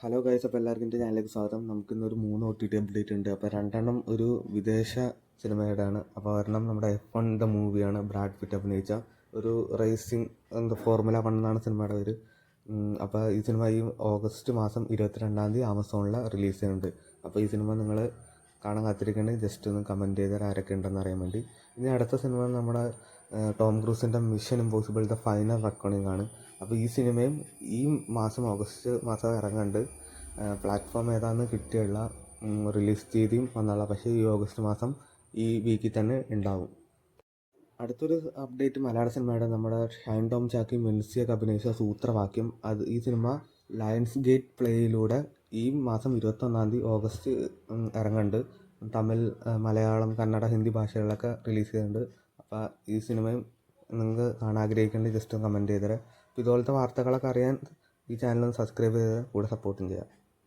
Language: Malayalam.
ഹലോ ഗൈസ്, അപ്പോൾ എല്ലാവർക്കും എൻ്റെ ചാനലിലേക്ക് സ്വാഗതം. നമുക്കിന്നൊരു 3 OTT അപ്ഡേറ്റ് ഉണ്ട്. അപ്പോൾ 2 ഒരു വിദേശ സിനിമയുടെയാണ്. അപ്പോൾ ഒരെണ്ണം നമ്മുടെ F1 ദ മൂവിയാണ്. ബ്രാഡ് പിറ്റ് അഭിനയിച്ച ഒരു റേസിംഗ് ഫോർമുല 1 എന്നാണ് സിനിമയുടെ പേര്. അപ്പോൾ ഈ സിനിമ ഈ ഓഗസ്റ്റ് മാസം 22-ാം തീയതി ആമസോണിൽ റിലീസ് ചെയ്യുന്നുണ്ട്. അപ്പോൾ ഈ സിനിമ നിങ്ങൾ കാണാൻ കാത്തിരിക്കേണ്ടത് ജസ്റ്റ് ഒന്ന് കമൻറ്റ് ചെയ്താൽ ആരൊക്കെ ഉണ്ടെന്ന് അറിയാൻ വേണ്ടി. ഇനി അടുത്ത സിനിമ നമ്മുടെ ടോം ക്രൂസിൻ്റെ mission impossible the final recording ആണ്. അപ്പോൾ ഈ സിനിമയും ഈ മാസം ഓഗസ്റ്റ് മാസം ഇറങ്ങുന്നുണ്ട്. പ്ലാറ്റ്ഫോം ഏതാണെന്ന് കിട്ടിയുള്ള റിലീസ് തീയതിയും വന്നുള്ള, പക്ഷേ ഈ ഓഗസ്റ്റ് മാസം ഈ വീക്കിൽ തന്നെ ഉണ്ടാവും. അടുത്തൊരു അപ്ഡേറ്റ് മലയാള സിനിമയുടെ നമ്മുടെ ഷൈൻ ടോം ചാക്കി മെൽസിയൊക്കെ അഭിനയിച്ച സൂത്രവാക്യം. ഈ സിനിമ ലയൺസ് ഗേറ്റ് പ്ലേയിലൂടെ ഈ മാസം 21-ാം തീയതി ഓഗസ്റ്റ് ഇറങ്ങുന്നുണ്ട്. തമിഴ്, മലയാളം, കന്നഡ, ഹിന്ദി ഭാഷകളിലൊക്കെ റിലീസ് ചെയ്യുന്നുണ്ട്. അപ്പോൾ ഈ സിനിമയും നിങ്ങൾക്ക് കാണാൻ ആഗ്രഹിക്കേണ്ടത് ജസ്റ്റ് കമൻറ്റ് ചെയ്തേരെ. അപ്പോൾ ഇതുപോലത്തെ വാർത്തകളൊക്കെ അറിയാൻ ഈ ചാനൽ ഒന്ന് സബ്സ്ക്രൈബ് ചെയ്ത് കൂടെ സപ്പോർട്ടും ചെയ്യാം.